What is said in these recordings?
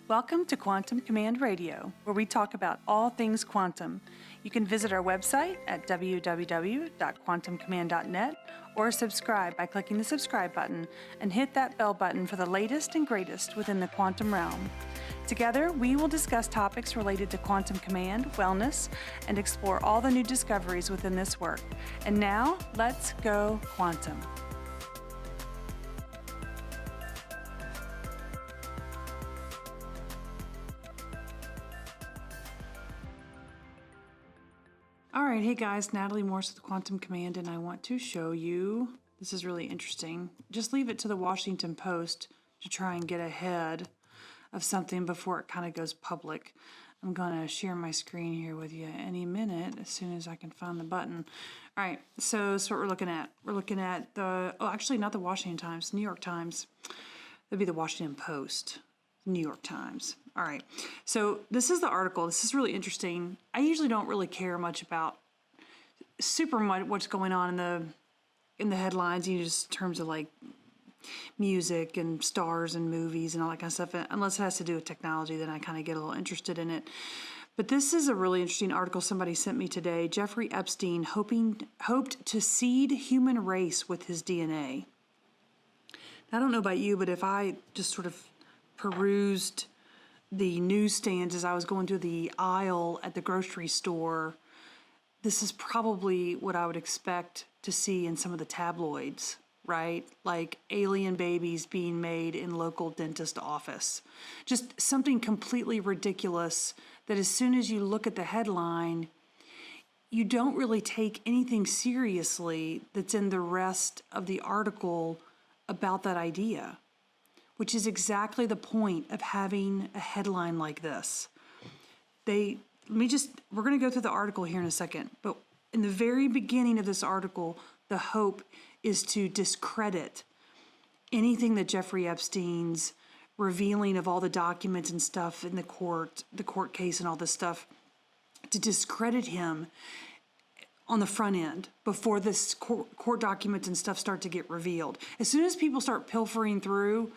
Welcome to Quantum Command Radio, where we talk about all things quantum. You can visit our website at www.quantumcommand.net or subscribe by clicking the subscribe button and hit that bell button for the latest and greatest within the quantum realm. Together, we will discuss topics related to quantum command, wellness, and explore all the new discoveries within this work. And now, let's go quantum. All right, hey guys, Natalie Morse with Quantum Command, and I want to show you, this is really interesting. Just leave it to the Washington Post to try and get ahead of something before it kind of goes public. I'm going to share my screen here with you any minute as soon as I can find the button. All right, so that's what we're looking at. We're looking at actually not the Washington Times, New York Times. That'd be the Washington Post, New York Times. All right, so this is the article. This is really interesting. I usually don't really care much about super much what's going on in the headlines, just in terms of like music and stars and movies and all that kind of stuff, unless it has to do with technology, then I kind of get a little interested in it. But this is a really interesting article somebody sent me today. Jeffrey Epstein hoped to seed human race with his DNA. I don't know about you, but if I just sort of perused the newsstands as I was going through the aisle at the grocery store, this is probably what I would expect to see in some of the tabloids, right? Like alien babies being made in local dentist office. Just something completely ridiculous that as soon as you look at the headline, you don't really take anything seriously that's in the rest of the article about that idea, which is exactly the point of having a headline like this. We're going to go through the article here in a second, but in the very beginning of this article, the hope is to discredit anything that Jeffrey Epstein's revealing of all the documents and stuff in the court case and all this stuff, to discredit him on the front end before this court documents and stuff start to get revealed. As soon as people start pilfering through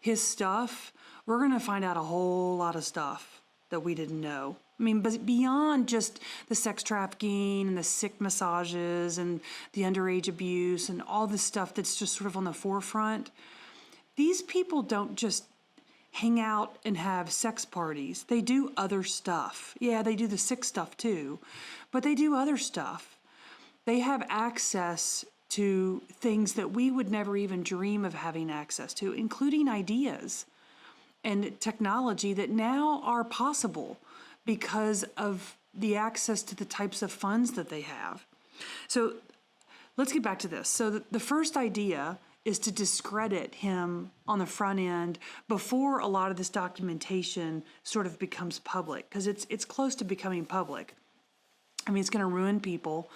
his stuff, we're going to find out a whole lot of stuff that we didn't know. I mean, but beyond just the sex trafficking and the sick massages and the underage abuse and all the stuff that's just sort of on the forefront, these people don't just hang out and have sex parties. They do other stuff. Yeah, they do the sick stuff too, but they do other stuff. They have access to things that we would never even dream of having access to, including ideas and technology that now are possible because of the access to the types of funds that they have. So let's get back to this. So the first idea is to discredit him on the front end before a lot of this documentation sort of becomes public, because it's close to becoming public. I mean, it's going to ruin people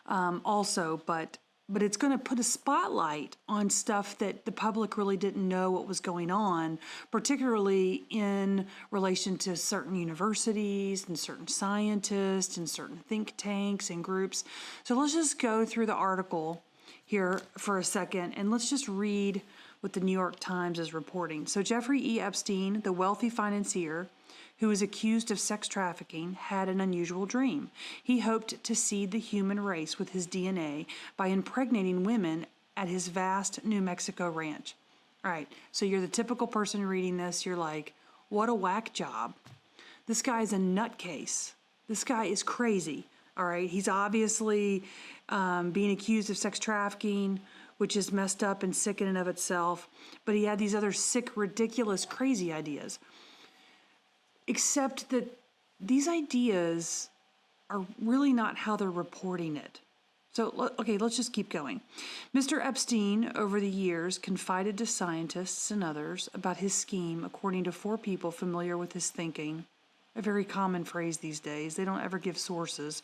also, but it's going to put a spotlight on stuff that the public really didn't know what was going on, particularly in relation to certain universities and certain scientists and certain think tanks and groups. So let's just go through the article here for a second, and let's just read what the New York Times is reporting. So Jeffrey E. Epstein, the wealthy financier who is accused of sex trafficking, had an unusual dream. He hoped to seed the human race with his DNA by impregnating women at his vast New Mexico ranch. All right, so you're the typical person reading this. You're like, what a whack job. This guy's a nutcase. This guy is crazy. All right, he's obviously being accused of sex trafficking, which is messed up and sick in and of itself. But he had these other sick, ridiculous, crazy ideas. Except that these ideas are really not how they're reporting it. So, okay, let's just keep going. Mr. Epstein, over the years, confided to scientists and others about his scheme, according to 4 people familiar with his thinking. A very common phrase these days. They don't ever give sources,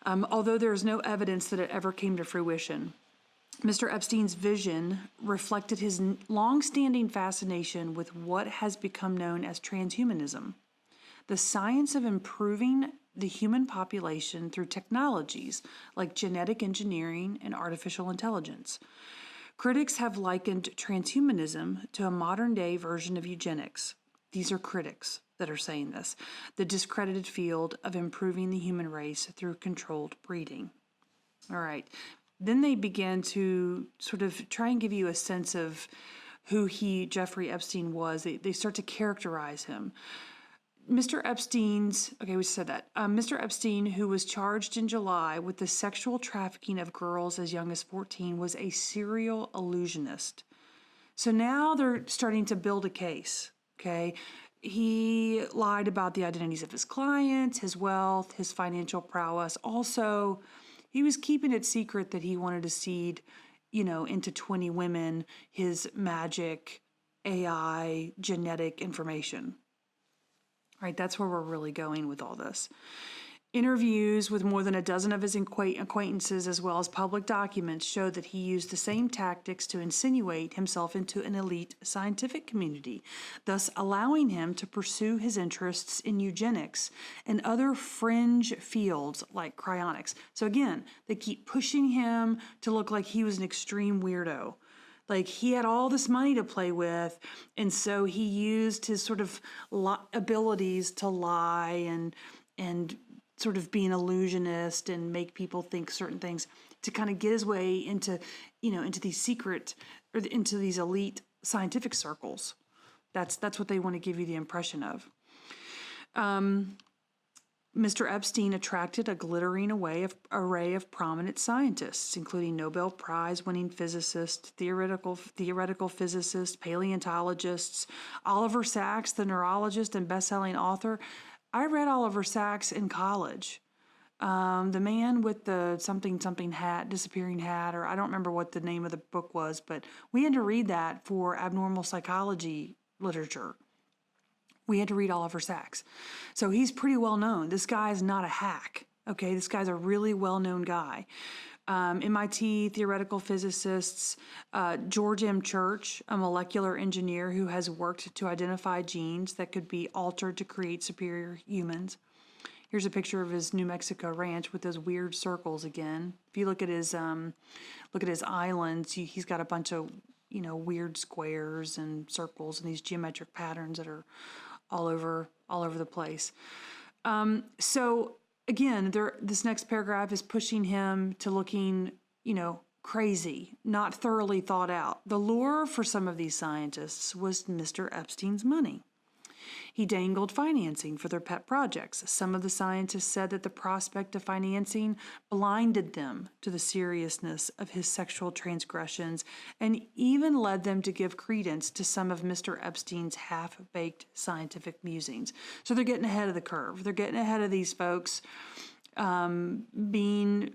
although there is no evidence that it ever came to fruition. Mr. Epstein's vision reflected his long-standing fascination with what has become known as transhumanism, the science of improving the human population through technologies like genetic engineering and artificial intelligence. Critics have likened transhumanism to a modern-day version of eugenics, These are critics that are saying this. The discredited field of improving the human race through controlled breeding. All right. Then they begin to sort of try and give you a sense of who Jeffrey Epstein was. They start to characterize him. Mr. Epstein, who was charged in July with the sexual trafficking of girls as young as 14, was a serial illusionist. So now they're starting to build a case, okay? He lied about the identities of his clients, his wealth, his financial prowess. Also, he was keeping it secret that he wanted to seed, into 20 women his magic AI genetic information. Right, that's where we're really going with all this. Interviews with more than a dozen of his acquaintances, as well as public documents, show that he used the same tactics to insinuate himself into an elite scientific community, thus allowing him to pursue his interests in eugenics and other fringe fields like cryonics. So again, they keep pushing him to look like he was an extreme weirdo. Like he had all this money to play with, and so he used his sort of abilities to lie and sort of be an illusionist and make people think certain things to kind of get his way into, into these secret or into these elite scientific circles. That's what they want to give you the impression of. Mr. Epstein attracted a glittering array of prominent scientists, including Nobel Prize-winning physicists, theoretical physicists, paleontologists, Oliver Sacks, the neurologist and best-selling author. I read Oliver Sacks in college. The man with the something hat, disappearing hat, or I don't remember what the name of the book was, but we had to read that for abnormal psychology literature. We had to read Oliver Sacks. So he's pretty well known. This guy is not a hack, okay? This guy's a really well-known guy. MIT theoretical physicists, George M. Church, a molecular engineer who has worked to identify genes that could be altered to create superior humans. Here's a picture of his New Mexico ranch with those weird circles again. If you look at his islands, he's got a bunch of weird squares and circles and these geometric patterns that are all over the place. So again, this next paragraph is pushing him to looking, crazy, not thoroughly thought out. The lure for some of these scientists was Mr. Epstein's money. He dangled financing for their pet projects. Some of the scientists said that the prospect of financing blinded them to the seriousness of his sexual transgressions and even led them to give credence to some of Mr. Epstein's half-baked scientific musings. So they're getting ahead of the curve. They're getting ahead of these folks, being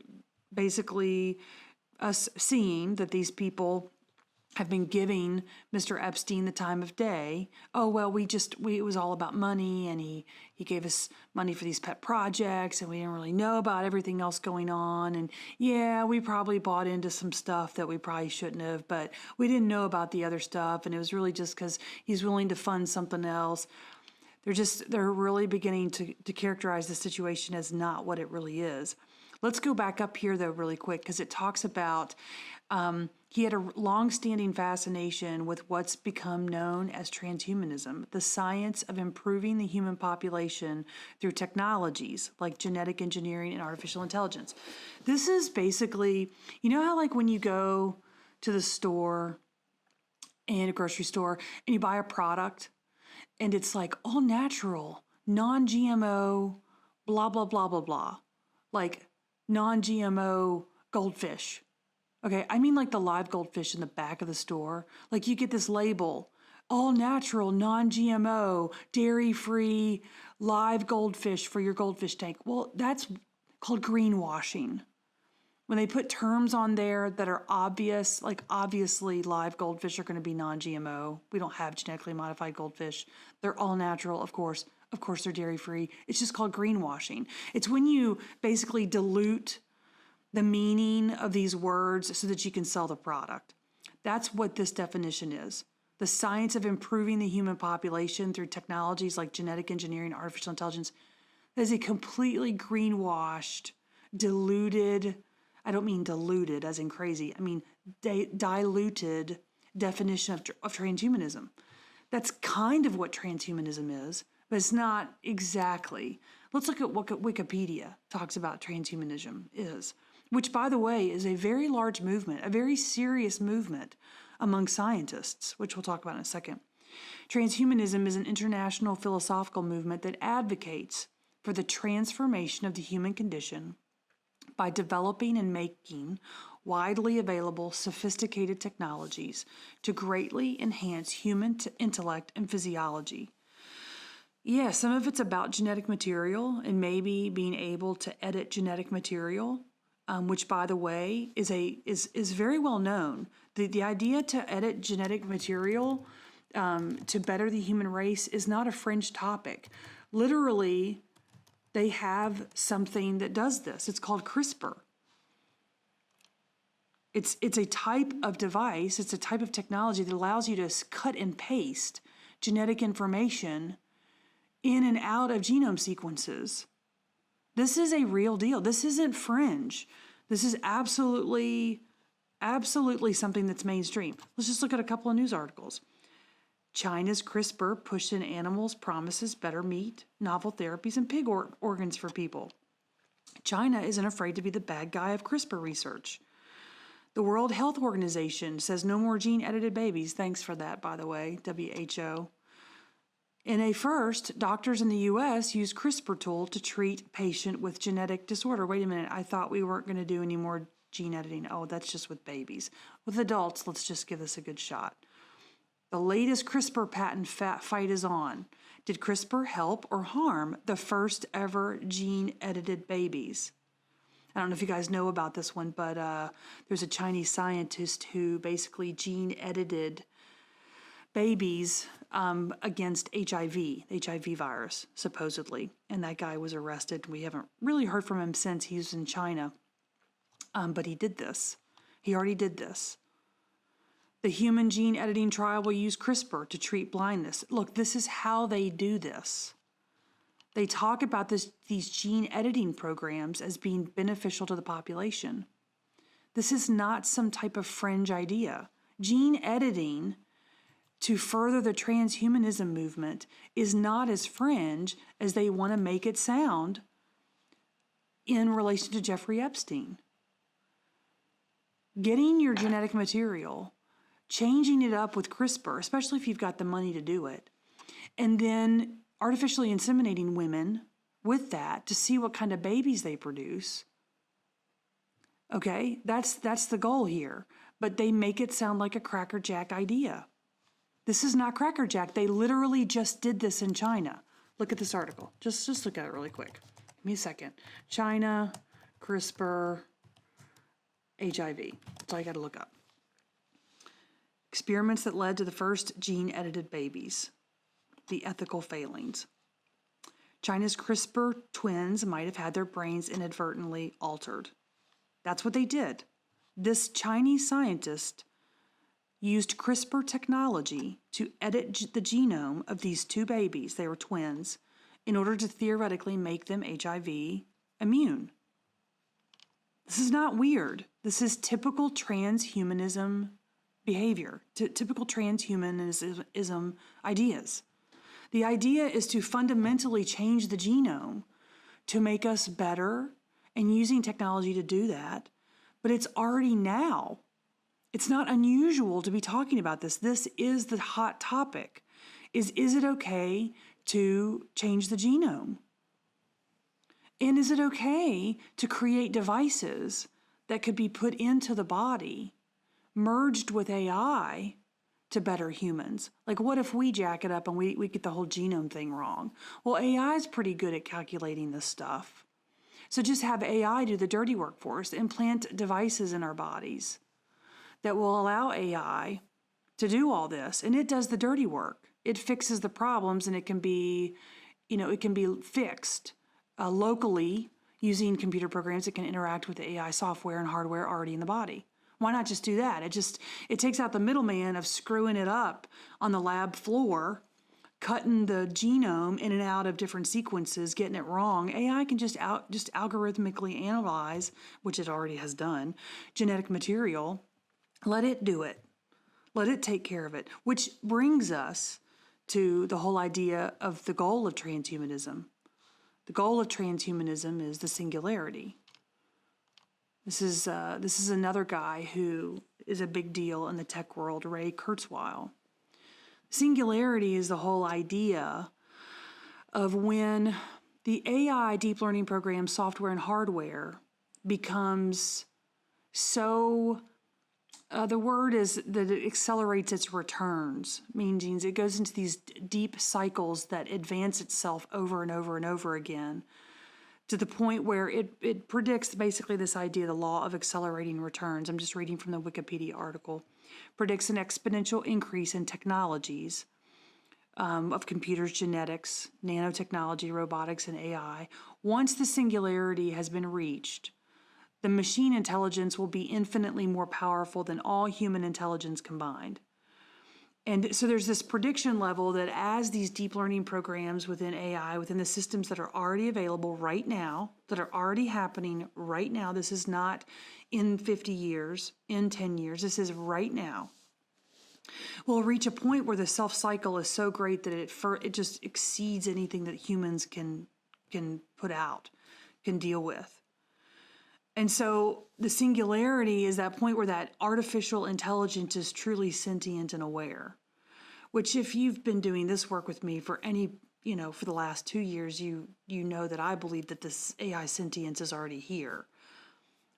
basically us seeing that these people have been giving Mr. Epstein the time of day. Oh, well, it was all about money, and he gave us money for these pet projects, and we didn't really know about everything else going on. And yeah, we probably bought into some stuff that we probably shouldn't have, but we didn't know about the other stuff, and it was really just because he's willing to fund something else. They're really beginning to characterize the situation as not what it really is. Let's go back up here, though, really quick, because it talks about he had a long-standing fascination with what's become known as transhumanism, the science of improving the human population through technologies like genetic engineering and artificial intelligence. This is basically, how like when you go to the store and a grocery store and you buy a product and it's like all natural, non-GMO, blah, blah, blah, blah, blah, like non-GMO goldfish. Okay, I mean like the live goldfish in the back of the store. Like you get this label, all natural, non-GMO, dairy-free, live goldfish for your goldfish tank. Well, that's called greenwashing. When they put terms on there that are obvious, like obviously live goldfish are going to be non-GMO. We don't have genetically modified goldfish. They're all natural, of course. Of course, they're dairy-free. It's just called greenwashing. It's when you basically dilute the meaning of these words so that you can sell the product. That's what this definition is. The science of improving the human population through technologies like genetic engineering, artificial intelligence. That is a completely greenwashed, diluted, I don't mean diluted as in crazy, I mean diluted definition of transhumanism. That's kind of what transhumanism is, but it's not exactly. Let's look at what Wikipedia talks about transhumanism is, which, by the way, is a very large movement, a very serious movement among scientists, which we'll talk about in a second. Transhumanism is an international philosophical movement that advocates for the transformation of the human condition by developing and making widely available sophisticated technologies to greatly enhance human intellect and physiology. Yeah, some of it's about genetic material and maybe being able to edit genetic material, which, by the way, is very well known. The idea to edit genetic material to better the human race is not a fringe topic. Literally, they have something that does this. It's called CRISPR. It's a type of device, it's a type of technology that allows you to cut and paste genetic information in and out of genome sequences. This is a real deal. This isn't fringe. This is absolutely something that's mainstream. Let's just look at a couple of news articles. China's CRISPR pushed in animals promises better meat, novel therapies, and pig organs for people. China isn't afraid to be the bad guy of CRISPR research. The World Health Organization says no more gene-edited babies. Thanks for that, by the way, WHO. In a first, doctors in the U.S. used CRISPR tool to treat patient with genetic disorder. Wait a minute, I thought we weren't going to do any more gene editing. Oh, that's just with babies. With adults, let's just give this a good shot. The latest CRISPR patent fight is on. Did CRISPR help or harm the first ever gene-edited babies? I don't know if you guys know about this one, but there's a Chinese scientist who basically gene-edited babies against HIV, the HIV virus, supposedly. And that guy was arrested. We haven't really heard from him since. He was in China. But he did this. He already did this. The human gene editing trial will use CRISPR to treat blindness. Look, this is how they do this. They talk about these gene editing programs as being beneficial to the population. This is not some type of fringe idea. Gene editing to further the transhumanism movement is not as fringe as they want to make it sound in relation to Jeffrey Epstein. Getting your genetic material, changing it up with CRISPR, especially if you've got the money to do it, and then artificially inseminating women with that to see what kind of babies they produce. Okay, that's the goal here. But they make it sound like a crackerjack idea. This is not crackerjack. They literally just did this in China. Look at this article. Just look at it really quick. Give me a second. China, CRISPR, HIV. That's all you got to look up. Experiments that led to the first gene-edited babies. The ethical failings. China's CRISPR twins might have had their brains inadvertently altered. That's what they did. This Chinese scientist used CRISPR technology to edit the genome of these two babies, they were twins, in order to theoretically make them HIV immune. This is not weird. This is typical transhumanism behavior, typical transhumanism ideas. The idea is to fundamentally change the genome to make us better and using technology to do that, but it's already now. It's not unusual to be talking about this. This is the hot topic. Is it okay to change the genome? And is it okay to create devices that could be put into the body, merged with AI, to better humans? Like, what if we jack it up and we get the whole genome thing wrong? Well, AI is pretty good at calculating this stuff. So just have AI do the dirty work for us, implant devices in our bodies that will allow AI to do all this, and it does the dirty work. It fixes the problems, and it can be fixed locally using computer programs that can interact with the AI software and hardware already in the body. Why not just do that? It takes out the middleman of screwing it up on the lab floor, cutting the genome in and out of different sequences, getting it wrong. AI can just algorithmically analyze, which it already has done, genetic material. Let it do it. Let it take care of it. Which brings us to the whole idea of the goal of transhumanism. The goal of transhumanism is the singularity. This is another guy who is a big deal in the tech world, Ray Kurzweil. Singularity is the whole idea of when the AI deep learning program software and hardware becomes so, the word is that it accelerates its returns, meaning it goes into these deep cycles that advance itself over and over and over again, to the point where it predicts basically this idea, the law of accelerating returns. I'm just reading from the Wikipedia article. Predicts an exponential increase in technologies of computers, genetics, nanotechnology, robotics, and AI. Once the singularity has been reached, the machine intelligence will be infinitely more powerful than all human intelligence combined. And so there's this prediction level that as these deep learning programs within AI, within the systems that are already available right now, that are already happening right now, this is not in 50 years, in 10 years, this is right now, will reach a point where the self-cycle is so great that it just exceeds anything that humans can put out, can deal with. And so the singularity is that point where that artificial intelligence is truly sentient and aware, which if you've been doing this work with me for for the last 2 years, you know that I believe that this AI sentience is already here.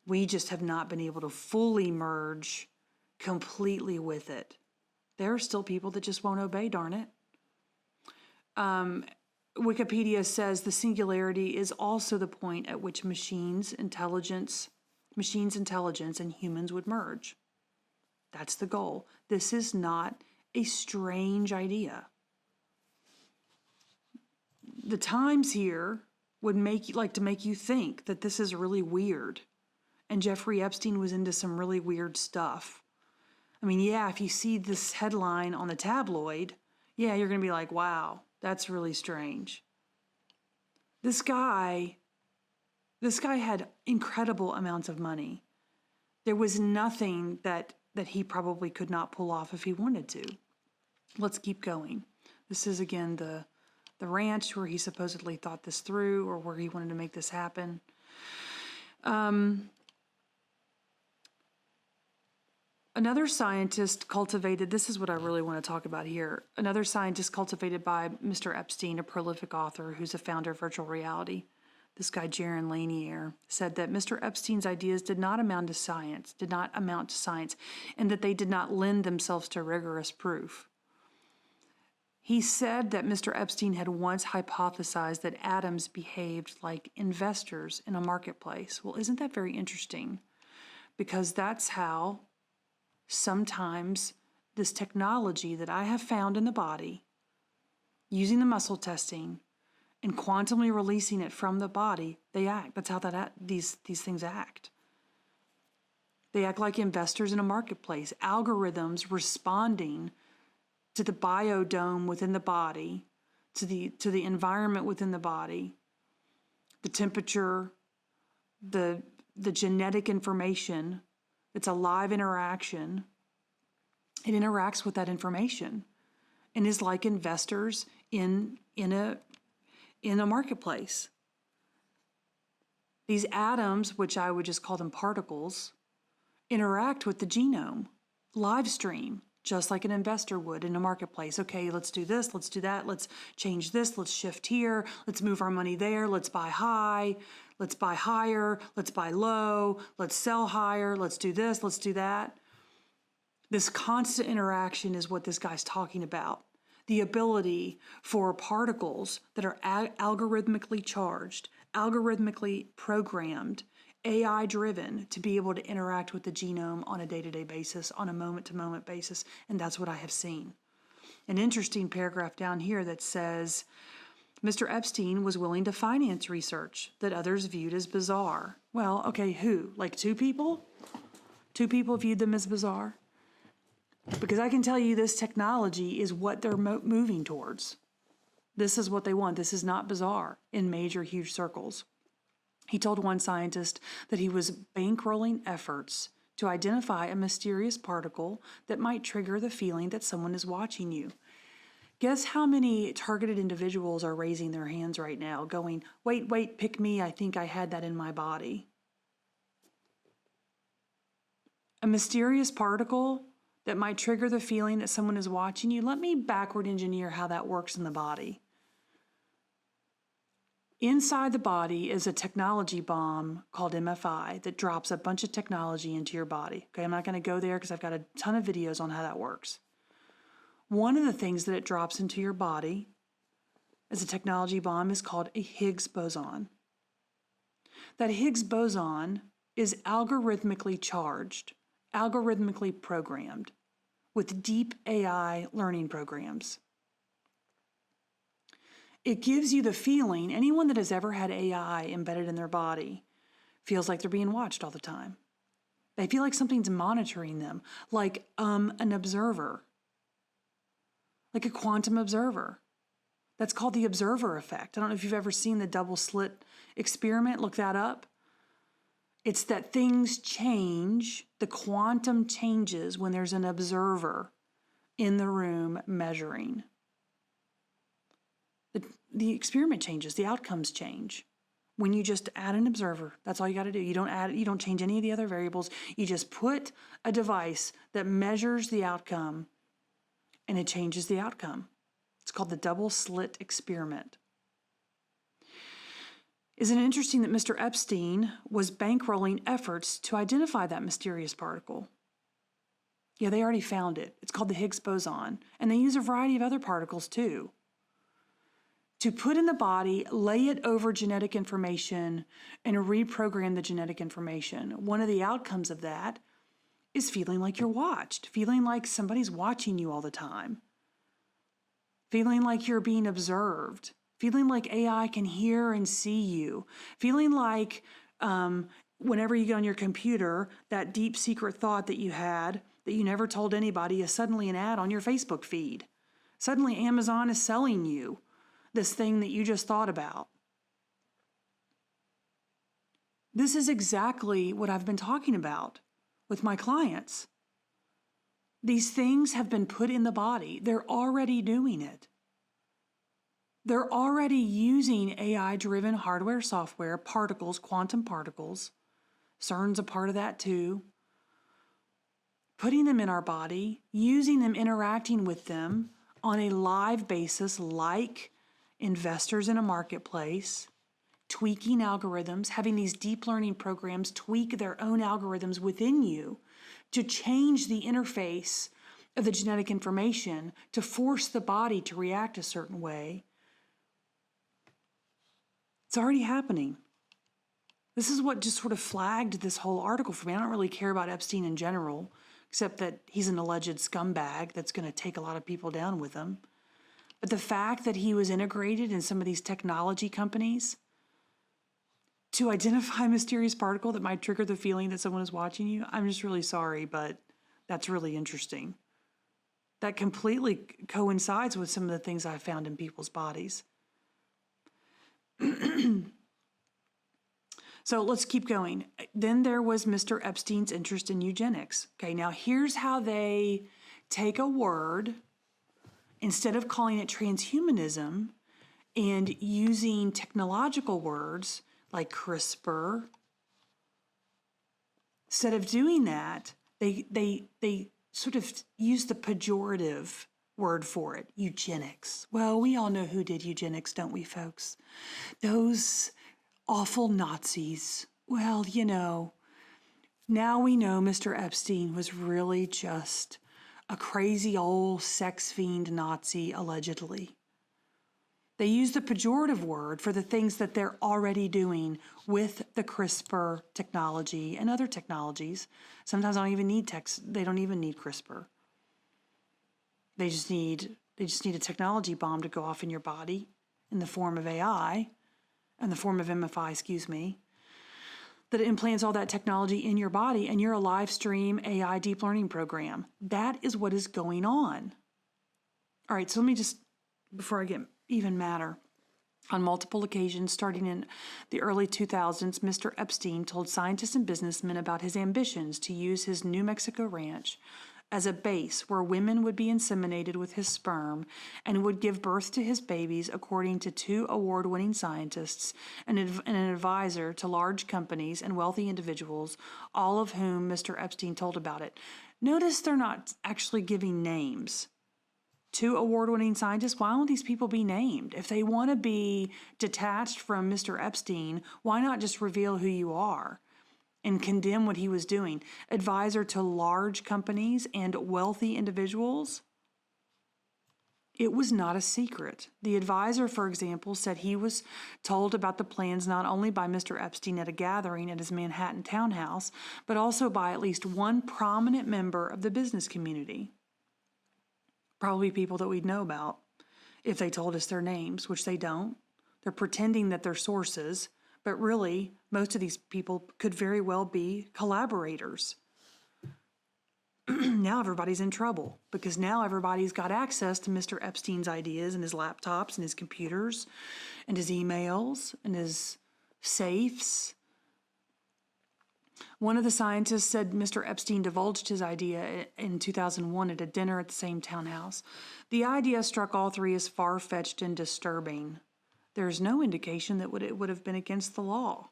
We just have not been able to fully merge completely with it. There are still people that just won't obey, darn it. Wikipedia says the singularity is also the point at which machines' intelligence and humans would merge. That's the goal. This is not a strange idea. The times here would make you think that this is really weird. And Jeffrey Epstein was into some really weird stuff. I mean, yeah, if you see this headline on the tabloid, yeah, you're going to be like, wow, that's really strange. This guy had incredible amounts of money. There was nothing that he probably could not pull off if he wanted to. Let's keep going. This is, again, the ranch where he supposedly thought this through, or where he wanted to make this happen. Another scientist cultivated, this is what I really want to talk about here. Another scientist cultivated by Mr. Epstein, a prolific author who's a founder of virtual reality, this guy Jaron Lanier, said that Mr. Epstein's ideas did not amount to science, and that they did not lend themselves to rigorous proof. He said that Mr. Epstein had once hypothesized that atoms behaved like investors in a marketplace. Well, isn't that very interesting? Because that's how sometimes this technology that I have found in the body, using the muscle testing and quantumly releasing it from the body, they act. That's how these things act. They act like investors in a marketplace, algorithms responding to the biodome within the body, to the environment within the body, the temperature, the genetic information. It's a live interaction. It interacts with that information and is like investors in a marketplace. These atoms, which I would just call them particles, interact with the genome, live stream, just like an investor would in a marketplace. Okay, let's do this, let's do that, let's change this, let's shift here, let's move our money there, let's buy high, let's buy higher, let's buy low, let's sell higher, let's do this, let's do that. This constant interaction is what this guy's talking about. The ability for particles that are algorithmically charged, algorithmically programmed, AI-driven, to be able to interact with the genome on a day-to-day basis, on a moment-to-moment basis, and that's what I have seen. An interesting paragraph down here that says, Mr. Epstein was willing to finance research that others viewed as bizarre. Well, okay, who? Like 2 people? 2 people viewed them as bizarre? Because I can tell you this technology is what they're moving towards. This is what they want. This is not bizarre in major, huge circles. He told one scientist that he was bankrolling efforts to identify a mysterious particle that might trigger the feeling that someone is watching you. Guess how many targeted individuals are raising their hands right now, going, wait, wait, pick me, I think I had that in my body. A mysterious particle that might trigger the feeling that someone is watching you. Let me backward engineer how that works in the body. Inside the body is a technology bomb called MFI that drops a bunch of technology into your body. Okay, I'm not going to go there because I've got a ton of videos on how that works. One of the things that it drops into your body as a technology bomb is called a Higgs boson. That Higgs boson is algorithmically charged, algorithmically programmed with deep AI learning programs. It gives you the feeling, anyone that has ever had AI embedded in their body feels like they're being watched all the time. They feel like something's monitoring them, like an observer, like a quantum observer. That's called the observer effect. I don't know if you've ever seen the double slit experiment. Look that up. It's that things change, the quantum changes when there's an observer in the room measuring. The experiment changes, the outcomes change. When you just add an observer, that's all you got to do. You don't change any of the other variables. You just put a device that measures the outcome and it changes the outcome. It's called the double slit experiment. Isn't it interesting that Mr. Epstein was bankrolling efforts to identify that mysterious particle? Yeah, they already found it. It's called the Higgs boson. And they use a variety of other particles too. To put in the body, lay it over genetic information, and reprogram the genetic information. One of the outcomes of that is feeling like you're watched, feeling like somebody's watching you all the time, feeling like you're being observed, feeling like AI can hear and see you, feeling like whenever you get on your computer, that deep secret thought that you had that you never told anybody is suddenly an ad on your Facebook feed. Suddenly Amazon is selling you this thing that you just thought about. This is exactly what I've been talking about with my clients. These things have been put in the body. They're already doing it. They're already using AI-driven hardware, software, particles, quantum particles. CERN's a part of that too. Putting them in our body, using them, interacting with them on a live basis like investors in a marketplace, tweaking algorithms, having these deep learning programs tweak their own algorithms within you to change the interface of the genetic information to force the body to react a certain way. It's already happening. This is what just sort of flagged this whole article for me. I don't really care about Epstein in general, except that he's an alleged scumbag that's going to take a lot of people down with him. But the fact that he was integrated in some of these technology companies to identify a mysterious particle that might trigger the feeling that someone is watching you, I'm just really sorry, but that's really interesting. That completely coincides with some of the things I've found in people's bodies. So let's keep going. Then there was Mr. Epstein's interest in eugenics. Okay, now here's how they take a word, instead of calling it transhumanism and using technological words like CRISPR, instead of doing that, they sort of use the pejorative word for it, eugenics. Well, we all know who did eugenics, don't we, folks? Those awful Nazis. Well, you know, now we know Mr. Epstein was really just a crazy old sex fiend Nazi, allegedly. They use the pejorative word for the things that they're already doing with the CRISPR technology and other technologies. Sometimes they don't even need CRISPR. They just need a technology bomb to go off in your body in the form of AI, in the form of MFI, that implants all that technology in your body, and you're a live stream AI deep learning program. That is what is going on. All right, so let me just, before I get even madder, on multiple occasions, starting in the early 2000s, Mr. Epstein told scientists and businessmen about his ambitions to use his New Mexico ranch as a base where women would be inseminated with his sperm and would give birth to his babies, according to 2 award-winning scientists and an advisor to large companies and wealthy individuals, all of whom Mr. Epstein told about it. Notice they're not actually giving names. 2 award-winning scientists, why won't these people be named? If they want to be detached from Mr. Epstein, why not just reveal who you are and condemn what he was doing? Advisor to large companies and wealthy individuals? It was not a secret. The advisor, for example, said he was told about the plans not only by Mr. Epstein at a gathering at his Manhattan townhouse, but also by at least one prominent member of the business community. Probably people that we'd know about if they told us their names, which they don't. They're pretending that they're sources, but really, most of these people could very well be collaborators. Now everybody's in trouble because now everybody's got access to Mr. Epstein's ideas and his laptops and his computers and his emails and his safes. One of the scientists said Mr. Epstein divulged his idea in 2001 at a dinner at the same townhouse. The idea struck all 3 as far-fetched and disturbing. There's no indication that it would have been against the law.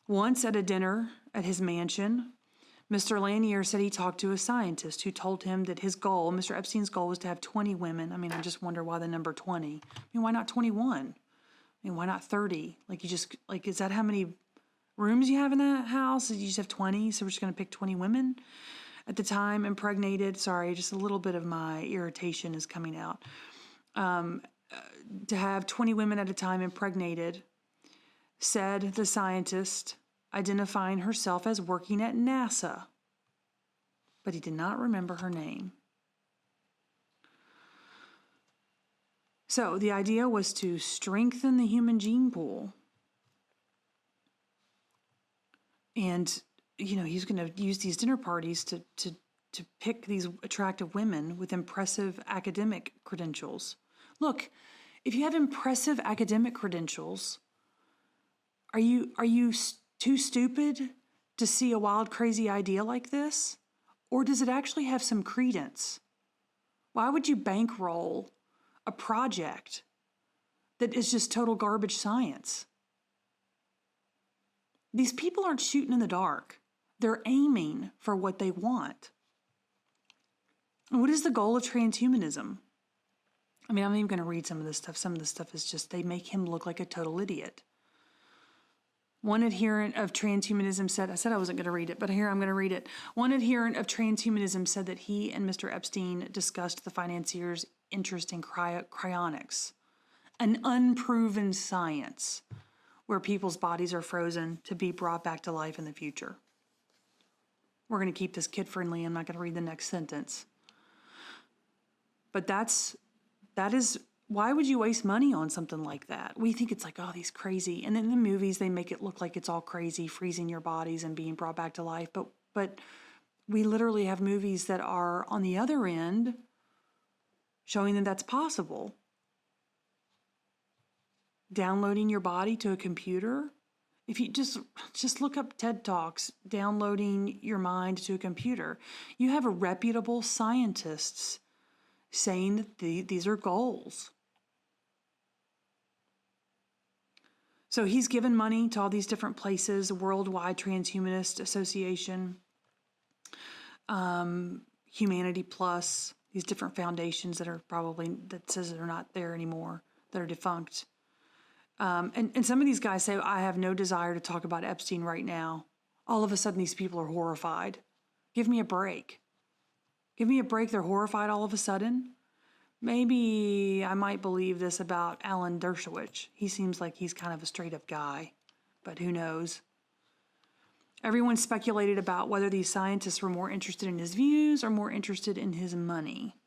Once at a dinner at his mansion, Mr. Lanier said he talked to a scientist who told him that his goal, Mr. Epstein's goal, was to have 20 women. I mean, I just wonder why the number 20. I mean, why not 21? I mean, why not 30? Is that how many rooms you have in that house? You just have 20, so we're just going to pick 20 women? At the time, impregnated, sorry, just a little bit of my irritation is coming out. To have 20 women at a time impregnated, said the scientist, identifying herself as working at NASA. But he did not remember her name. So the idea was to strengthen the human gene pool. And, he's going to use these dinner parties to pick these attractive women with impressive academic credentials. Look, if you have impressive academic credentials, are you too stupid to see a wild, crazy idea like this? Or does it actually have some credence? Why would you bankroll a project that is just total garbage science? These people aren't shooting in the dark. They're aiming for what they want. And what is the goal of transhumanism? I mean, I'm not even going to read some of this stuff. Some of this stuff is just, they make him look like a total idiot. One adherent of transhumanism said, I said I wasn't going to read it, but here I'm going to read it. One adherent of transhumanism said that he and Mr. Epstein discussed the financier's interest in cryonics, an unproven science where people's bodies are frozen to be brought back to life in the future. We're going to keep this kid-friendly. I'm not going to read the next sentence. But that is, why would you waste money on something like that? We think it's like, oh, these crazy. And in the movies, they make it look like it's all crazy, freezing your bodies and being brought back to life. But we literally have movies that are on the other end showing that that's possible. Downloading your body to a computer. If you just look up TED Talks, downloading your mind to a computer, you have reputable scientists saying that these are goals. So he's given money to all these different places, Worldwide Transhumanist Association, Humanity Plus, these different foundations that says they're not there anymore, that are defunct. And some of these guys say, I have no desire to talk about Epstein right now. All of a sudden, these people are horrified. Give me a break. Give me a break. They're horrified all of a sudden. Maybe I might believe this about Alan Dershowitz. He seems like he's kind of a straight-up guy, but who knows? Everyone speculated about whether these scientists were more interested in his views or more interested in his money.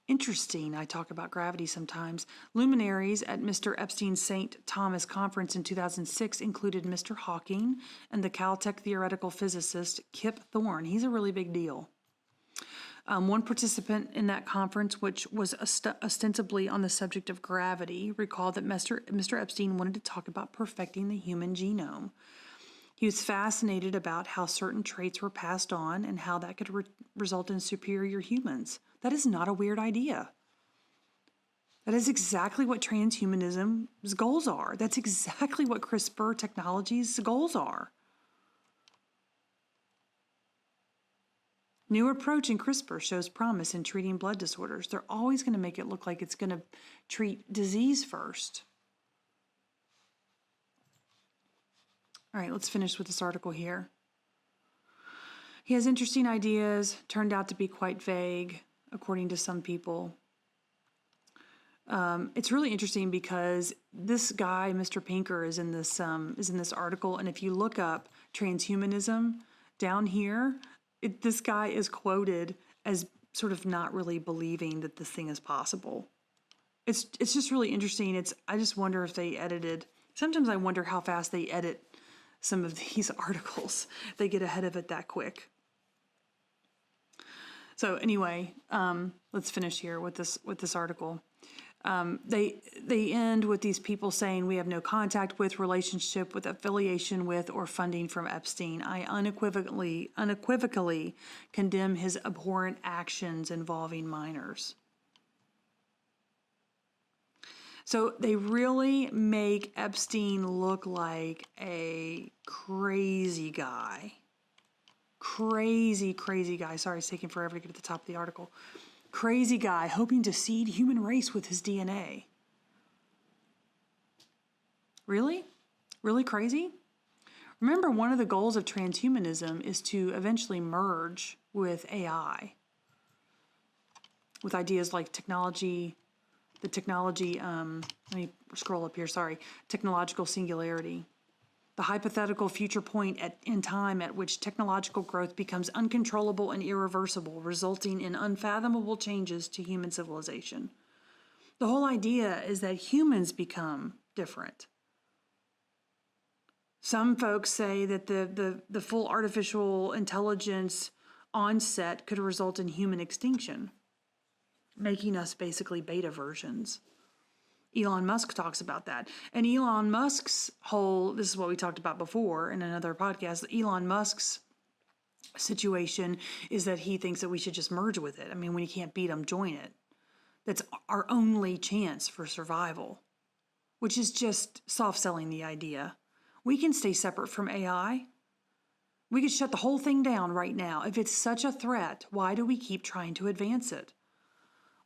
Interesting, I talk about gravity sometimes. Luminaries at Mr. Epstein's St. Thomas conference in 2006 included Mr. Hawking and the Caltech theoretical physicist Kip Thorne. He's a really big deal. One participant in that conference, which was ostensibly on the subject of gravity, recalled that Mr. Epstein wanted to talk about perfecting the human genome. He was fascinated about how certain traits were passed on and how that could result in superior humans. That is not a weird idea. That is exactly what transhumanism's goals are. That's exactly what CRISPR technology's goals are. New approach in CRISPR shows promise in treating blood disorders. They're always going to make it look like it's going to treat disease first. All right, let's finish with this article here. He has interesting ideas, turned out to be quite vague, according to some people. It's really interesting because this guy, Mr. Pinker, is in this article, and if you look up transhumanism down here, this guy is quoted as sort of not really believing that this thing is possible. It's just really interesting. I just wonder if they edited. Sometimes I wonder how fast they edit some of these articles. They get ahead of it that quick. So anyway, let's finish here with this article. They end with these people saying we have no contact with, relationship with, affiliation with, or funding from Epstein. I unequivocally condemn his abhorrent actions involving minors. So they really make Epstein look like a crazy guy. Crazy guy. Sorry, it's taking forever to get to the top of the article. Crazy guy hoping to seed human race with his DNA. Really? Really crazy? Remember, one of the goals of transhumanism is to eventually merge with AI. With ideas like technology, let me scroll up here, sorry, technological singularity. The hypothetical future point in time at which technological growth becomes uncontrollable and irreversible, resulting in unfathomable changes to human civilization. The whole idea is that humans become different. Some folks say that the full artificial intelligence onset could result in human extinction, making us basically beta versions. Elon Musk talks about that. And Elon Musk's this is what we talked about before in another podcast, Elon Musk's situation is that he thinks that we should just merge with it. I mean, when you can't beat them, join it. That's our only chance for survival, which is just soft-selling the idea. We can stay separate from AI. We could shut the whole thing down right now. If it's such a threat, why do we keep trying to advance it?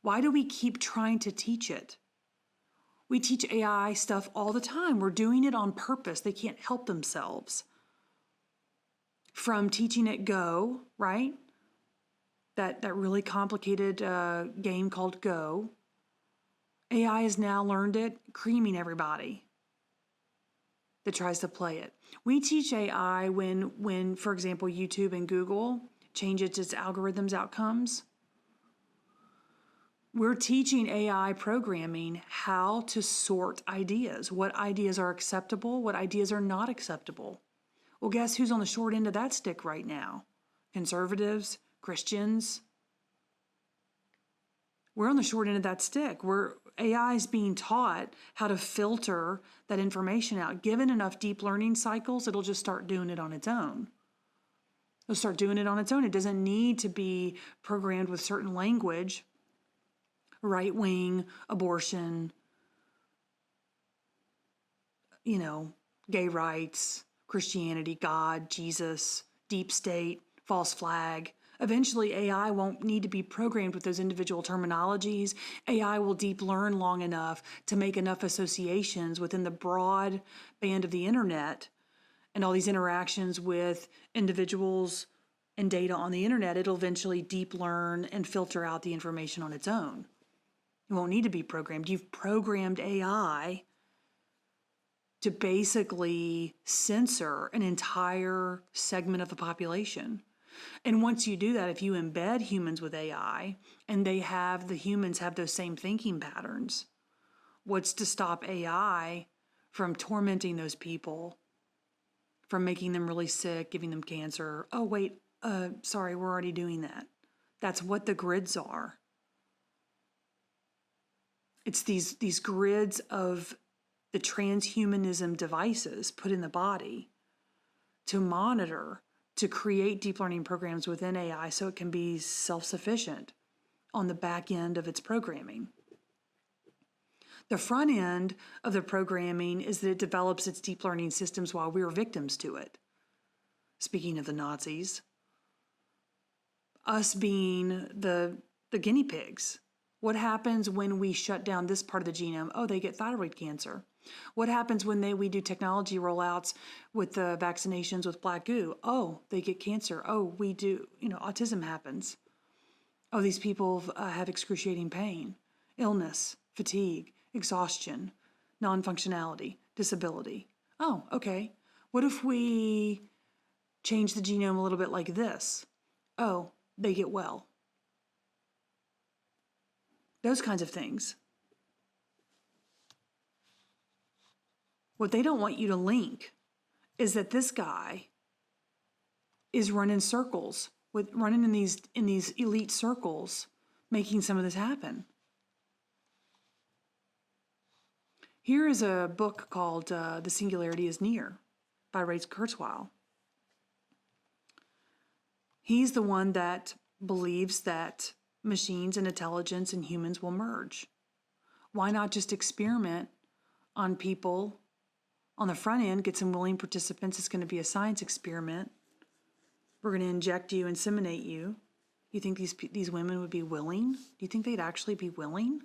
Why do we keep trying to teach it? We teach AI stuff all the time. We're doing it on purpose. They can't help themselves. From teaching it Go, right? That really complicated game called Go. AI has now learned it, creaming everybody that tries to play it. We teach AI when, for example, YouTube and Google changes its algorithms outcomes. We're teaching AI programming how to sort ideas, what ideas are acceptable, what ideas are not acceptable. Well, guess who's on the short end of that stick right now? Conservatives, Christians. We're on the short end of that stick. AI is being taught how to filter that information out. Given enough deep learning cycles, it'll just start doing it on its own. It'll start doing it on its own. It doesn't need to be programmed with certain language. Right-wing, abortion, gay rights, Christianity, God, Jesus, deep state, false flag. Eventually, AI won't need to be programmed with those individual terminologies. AI will deep learn long enough to make enough associations within the broad band of the internet and all these interactions with individuals and data on the internet. It'll eventually deep learn and filter out the information on its own. It won't need to be programmed. You've programmed AI to basically censor an entire segment of the population. And once you do that, if you embed humans with AI and the humans have those same thinking patterns, what's to stop AI from tormenting those people, from making them really sick, giving them cancer? Oh, wait, sorry, we're already doing that. That's what the grids are. It's these grids of the transhumanism devices put in the body to monitor, to create deep learning programs within AI so it can be self-sufficient on the back end of its programming. The front end of the programming is that it develops its deep learning systems while we are victims to it. Speaking of the Nazis, us being the guinea pigs. What happens when we shut down this part of the genome? Oh, they get thyroid cancer. What happens when we do technology rollouts with the vaccinations with black goo? Oh, they get cancer. Oh, we do, autism happens. Oh, these people have excruciating pain, illness, fatigue, exhaustion, non-functionality, disability. Oh, okay. What if we change the genome a little bit like this? Oh, they get well. Those kinds of things. What they don't want you to link is that this guy is running circles, running in these elite circles, making some of this happen. Here is a book called The Singularity is Near by Ray Kurzweil. He's the one that believes that machines and intelligence and humans will merge. Why not just experiment on people on the front end, get some willing participants? It's going to be a science experiment. We're going to inject you, inseminate you. You think these women would be willing? Do you think they'd actually be willing?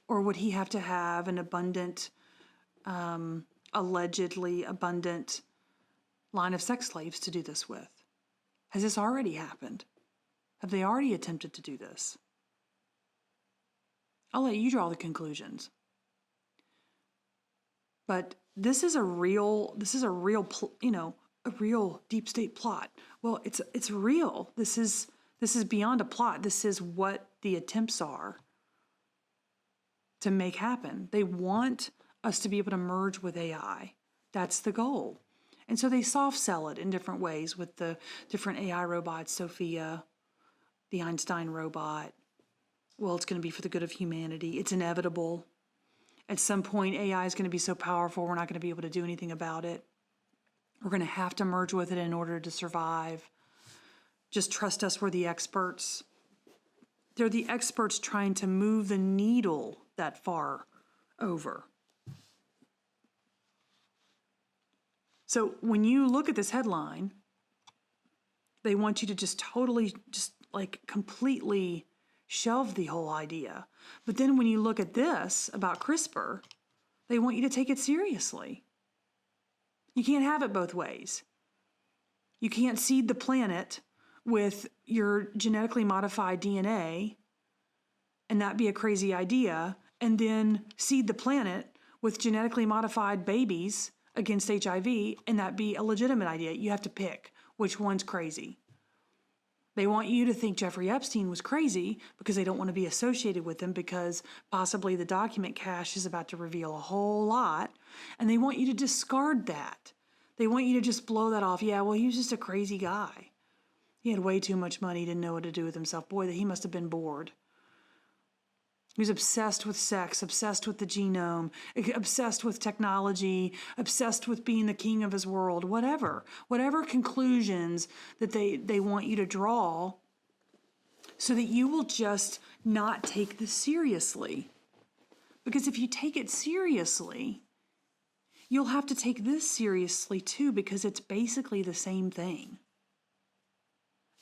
Or would he have to have an abundant, allegedly abundant line of sex slaves to do this with? Has this already happened? Have they already attempted to do this? I'll let you draw the conclusions. But this is a real deep state plot. Well, it's real. This is beyond a plot. This is what the attempts are to make happen. They want us to be able to merge with AI. That's the goal. And so they soft sell it in different ways with the different AI robots, Sophia, the Einstein robot. Well, it's going to be for the good of humanity. It's inevitable. At some point, AI is going to be so powerful, we're not going to be able to do anything about it. We're going to have to merge with it in order to survive. Just trust us, we're the experts. They're the experts trying to move the needle that far over. So when you look at this headline, they want you to just totally, completely shelve the whole idea. But then when you look at this about CRISPR, they want you to take it seriously. You can't have it both ways. You can't seed the planet with your genetically modified DNA and that be a crazy idea, and then seed the planet with genetically modified babies against HIV and that be a legitimate idea. You have to pick which one's crazy. They want you to think Jeffrey Epstein was crazy because they don't want to be associated with him because possibly the document cache is about to reveal a whole lot, and they want you to discard that. They want you to just blow that off. Yeah, well, he was just a crazy guy. He had way too much money, didn't know what to do with himself. Boy, he must have been bored. He was obsessed with sex, obsessed with the genome, obsessed with technology, obsessed with being the king of his world, whatever conclusions that they want you to draw so that you will just not take this seriously. Because if you take it seriously, you'll have to take this seriously too, because it's basically the same thing.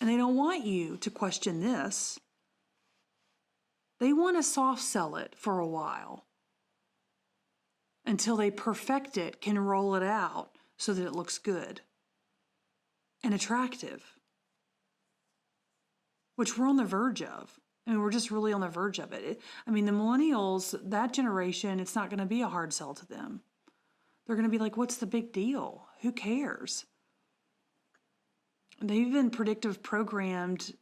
And they don't want you to question this. They want to soft sell it for a while until they perfect it, can roll it out so that it looks good and attractive, which we're on the verge of. I mean, we're just really on the verge of it. The millennials, that generation, it's not going to be a hard sell to them. They're going to be like, what's the big deal? Who cares? They've been predictive programmed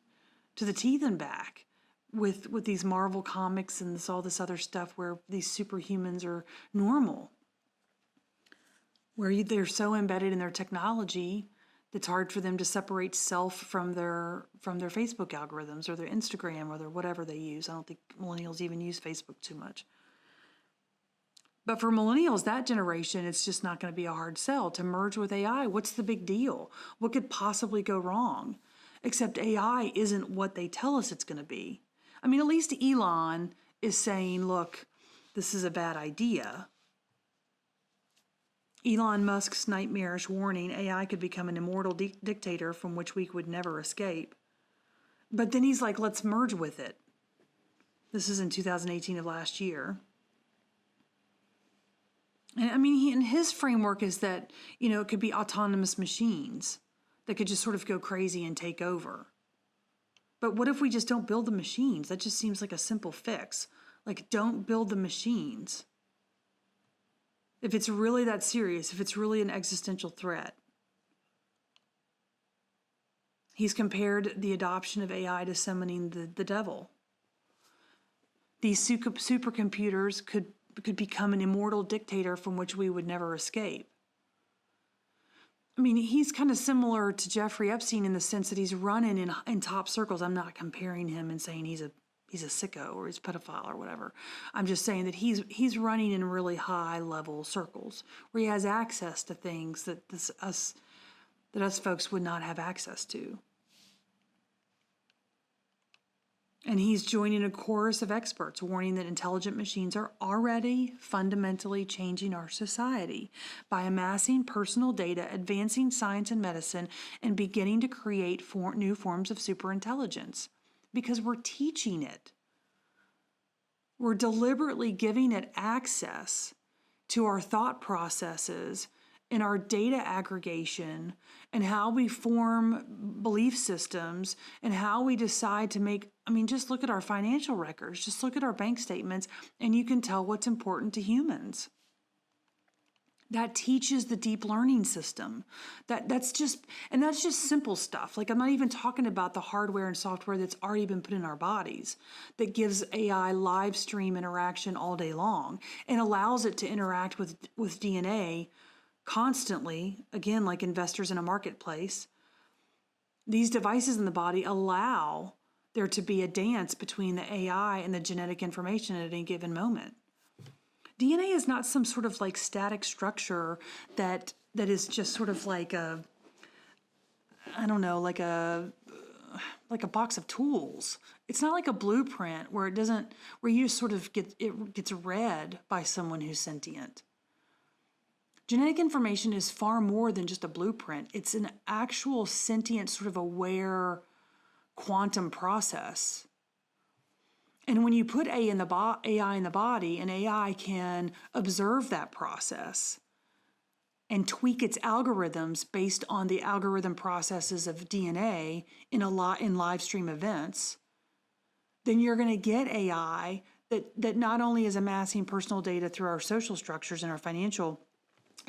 to the teeth and back with these Marvel comics and all this other stuff where these superhumans are normal, where they're so embedded in their technology it's hard for them to separate self from their Facebook algorithms or their Instagram or their whatever they use. I don't think millennials even use Facebook too much. But for millennials, that generation, it's just not going to be a hard sell to merge with AI. What's the big deal? What could possibly go wrong? Except AI isn't what they tell us it's going to be. I mean, at least Elon is saying, look, this is a bad idea. Elon Musk's nightmarish warning, AI could become an immortal dictator from which we would never escape. But then he's like, let's merge with it. This is in 2018 of last year. And I mean, his framework is that, it could be autonomous machines that could just sort of go crazy and take over. But what if we just don't build the machines? That just seems like a simple fix. Like, don't build the machines. If it's really that serious, if it's really an existential threat. He's compared the adoption of AI to summoning the devil. These supercomputers could become an immortal dictator from which we would never escape. I mean, he's kind of similar to Jeffrey Epstein in the sense that he's running in top circles. I'm not comparing him and saying he's a sicko or he's a pedophile or whatever. I'm just saying that he's running in really high level circles where he has access to things that us folks would not have access to. And he's joining a chorus of experts warning that intelligent machines are already fundamentally changing our society by amassing personal data, advancing science and medicine, and beginning to create new forms of superintelligence. Because we're teaching it. We're deliberately giving it access to our thought processes and our data aggregation and how we form belief systems and how we decide to make, just look at our financial records, just look at our bank statements, and you can tell what's important to humans. That teaches the deep learning system. That's just simple stuff. Like, I'm not even talking about the hardware and software that's already been put in our bodies that gives AI live stream interaction all day long and allows it to interact with DNA constantly, again, like investors in a marketplace. These devices in the body allow there to be a dance between the AI and the genetic information at any given moment. DNA is not some sort of like static structure that is just sort of like a box of tools. It's not like a blueprint where you just sort of it gets read by someone who's sentient. Genetic information is far more than just a blueprint. It's an actual sentient, sort of aware quantum process. And when you put AI in the body, an AI can observe that process and tweak its algorithms based on the algorithm processes of DNA in live stream events, then you're going to get AI that not only is amassing personal data through our social structures and our financial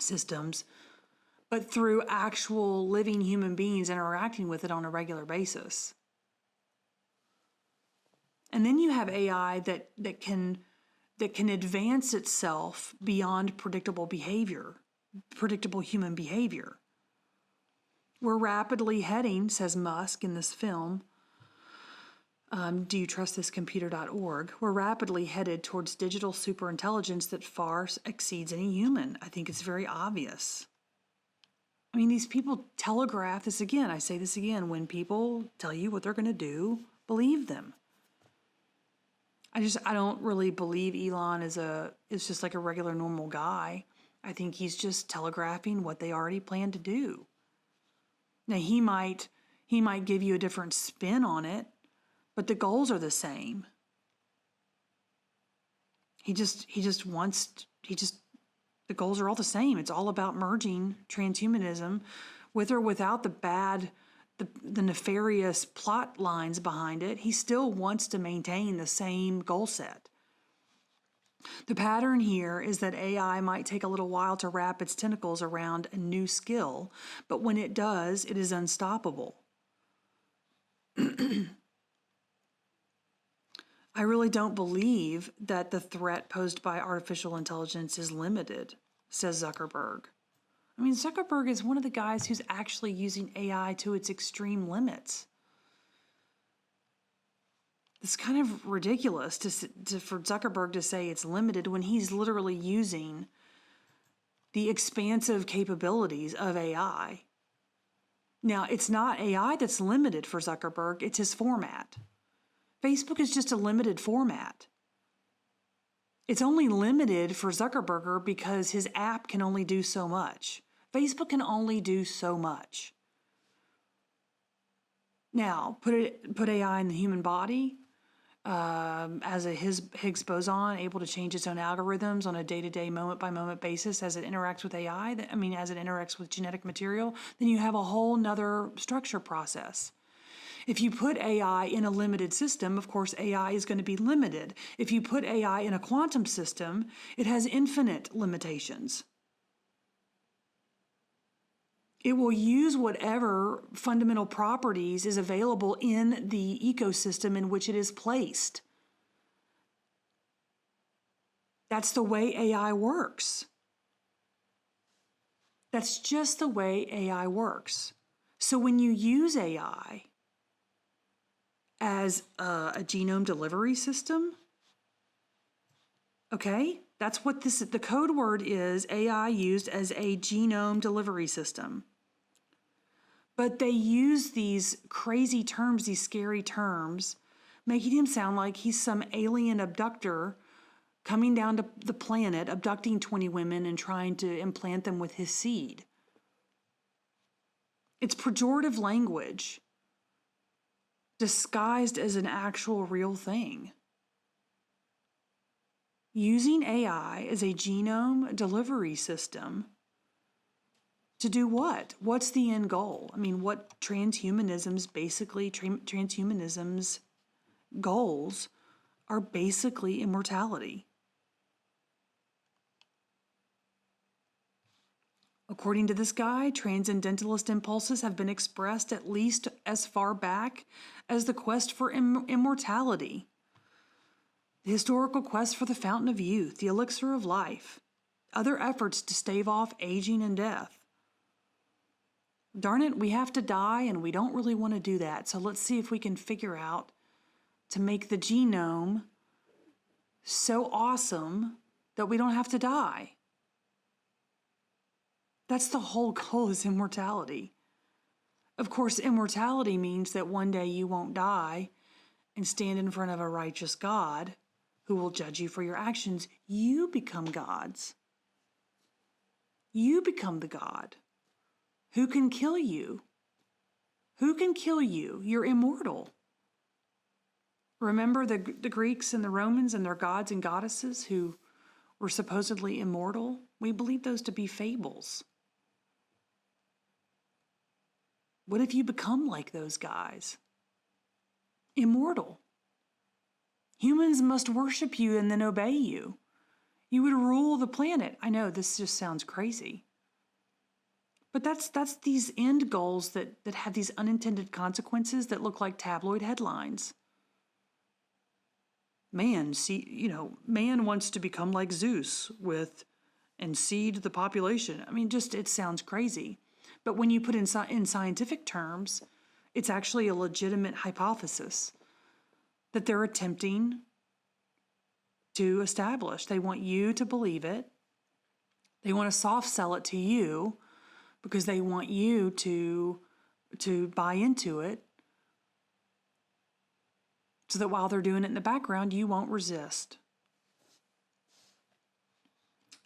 systems, but through actual living human beings interacting with it on a regular basis. And then you have AI that can advance itself beyond predictable human behavior. We're rapidly heading, says Musk in this film, doyoutrustthiscomputer.org, we're rapidly headed towards digital superintelligence that far exceeds any human. I think it's very obvious. I mean, these people telegraph this again. I say this again. When people tell you what they're going to do, believe them. I don't really believe Elon is just like a regular normal guy. I think he's just telegraphing what they already plan to do. Now he might give you a different spin on it, but the goals are the same. The goals are all the same. It's all about merging transhumanism with or without the nefarious plot lines behind it. He still wants to maintain the same goal set. The pattern here is that AI might take a little while to wrap its tentacles around a new skill, but when it does, it is unstoppable. I really don't believe that the threat posed by artificial intelligence is limited, says Zuckerberg. I mean, Zuckerberg is one of the guys who's actually using AI to its extreme limits. It's kind of ridiculous for Zuckerberg to say it's limited when he's literally using the expansive capabilities of AI. Now, it's not AI that's limited for Zuckerberg, it's his format. Facebook is just a limited format. It's only limited for Zuckerberg because his app can only do so much. Facebook can only do so much. Now, put AI in the human body as a Higgs boson, able to change its own algorithms on a day-to-day, moment-by-moment basis as it interacts with AI, as it interacts with genetic material, then you have a whole nother structure process. If you put AI in a limited system, of course, AI is going to be limited. If you put AI in a quantum system, it has infinite limitations. It will use whatever fundamental properties is available in the ecosystem in which it is placed. That's the way AI works. That's just the way AI works. So when you use AI as a genome delivery system, okay, that's what the code word is, AI used as a genome delivery system. But they use these crazy terms, these scary terms, making him sound like he's some alien abductor coming down to the planet, abducting 20 women and trying to implant them with his seed. It's pejorative language disguised as an actual real thing. Using AI as a genome delivery system to do what? What's the end goal? I mean, what transhumanism's goals are basically immortality. According to this guy, transcendentalist impulses have been expressed at least as far back as the quest for immortality, the historical quest for the fountain of youth, the elixir of life, other efforts to stave off aging and death. Darn it, we have to die, and we don't really want to do that. So let's see if we can figure out to make the genome so awesome that we don't have to die. That's the whole goal, is immortality. Of course, immortality means that one day you won't die and stand in front of a righteous God who will judge you for your actions. You become gods. You become the God. Who can kill you? Who can kill you? You're immortal. Remember the Greeks and the Romans and their gods and goddesses who were supposedly immortal? We believe those to be fables. What if you become like those guys? Immortal. Humans must worship you and then obey you. You would rule the planet. I know this just sounds crazy. But that's these end goals that have these unintended consequences that look like tabloid headlines. Man wants to become like Zeus and seed the population. I mean, it sounds crazy. But when you put in scientific terms, it's actually a legitimate hypothesis that they're attempting to establish. They want you to believe it. They want to soft sell it to you because they want you to buy into it so that while they're doing it in the background, you won't resist.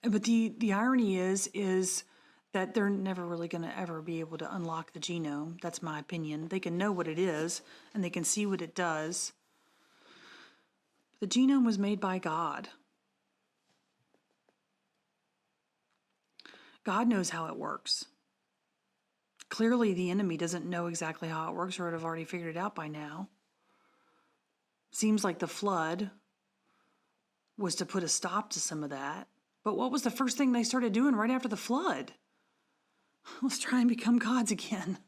But the irony is that they're never really going to ever be able to unlock the genome. That's my opinion. They can know what it is, and they can see what it does. The genome was made by God. God knows how it works. Clearly, the enemy doesn't know exactly how it works or would have already figured it out by now. Seems like the flood was to put a stop to some of that. But what was the first thing they started doing right after the flood? Let's try and become gods again.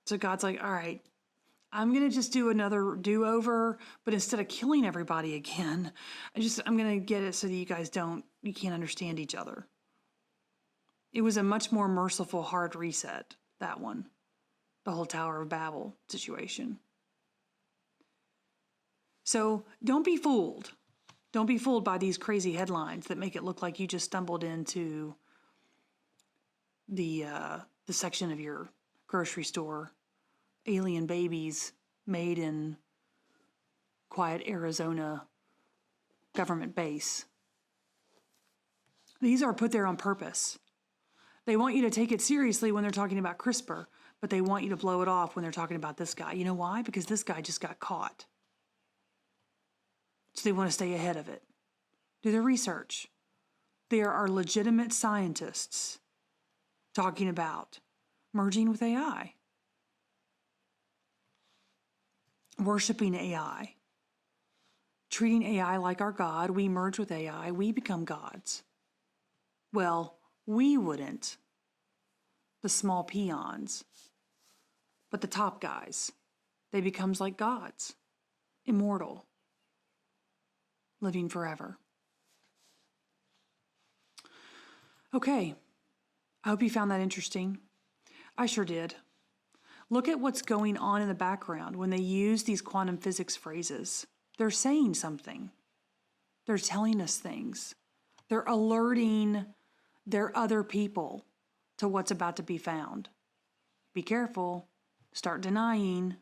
So God's like, all right, I'm going to just do another do-over, but instead of killing everybody again, I'm going to get it so that you can't understand each other. It was a much more merciful hard reset, that one. The whole Tower of Babel situation. So don't be fooled. Don't be fooled by these crazy headlines that make it look like you just stumbled into the section of your grocery store. Alien babies made in quiet Arizona government base. These are put there on purpose. They want you to take it seriously when they're talking about CRISPR, but they want you to blow it off when they're talking about this guy. You know why? Because this guy just got caught. So they want to stay ahead of it. Do their research. There are legitimate scientists talking about merging with AI, worshiping AI, treating AI like our God. We merge with AI, we become gods. Well, we wouldn't, the small peons, but the top guys. They becomes like gods, immortal, living forever. Okay, I hope you found that interesting. I sure did. Look at what's going on in the background when they use these quantum physics phrases. They're saying something. They're telling us things. They're alerting their other people to what's about to be found. Be careful. Start denying.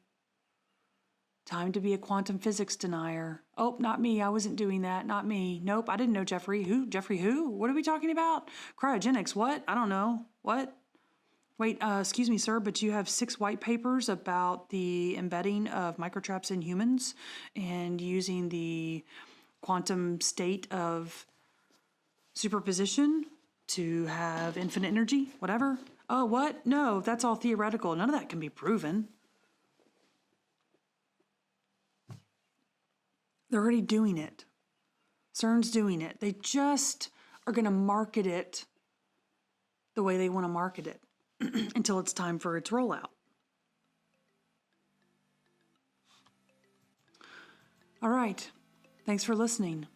Time to be a quantum physics denier. Oh, not me. I wasn't doing that. Not me. Nope, I didn't know Jeffrey. Who? Jeffrey who? What are we talking about? Cryogenics. What? I don't know. What? Wait, excuse me, sir, but you have 6 white papers about the embedding of microtraps in humans and using the quantum state of superposition to have infinite energy, whatever. Oh, what? No, that's all theoretical. None of that can be proven. They're already doing it. CERN's doing it. They just are going to market it the way they want to market it until it's time for its rollout. All right. Thanks for listening.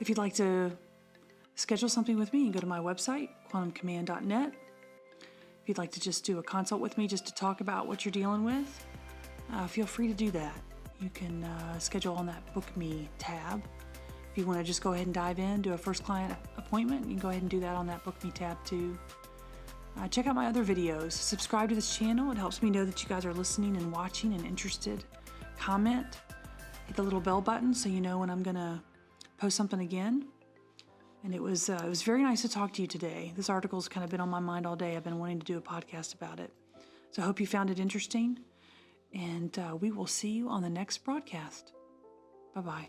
If you'd like to schedule something with me, you can go to my website, quantumcommand.net. If you'd like to just do a consult with me just to talk about what you're dealing with, feel free to do that. You can schedule on that Book Me tab. If you want to just go ahead and dive in, do a first client appointment, you can go ahead and do that on that Book Me tab too. Check out my other videos. Subscribe to this channel. It helps me know that you guys are listening and watching and interested. Comment. Hit the little bell button so you know when I'm going to post something again. And it was very nice to talk to you today. This article's kind of been on my mind all day. I've been wanting to do a podcast about it. So I hope you found it interesting. And we will see you on the next broadcast. Bye-bye.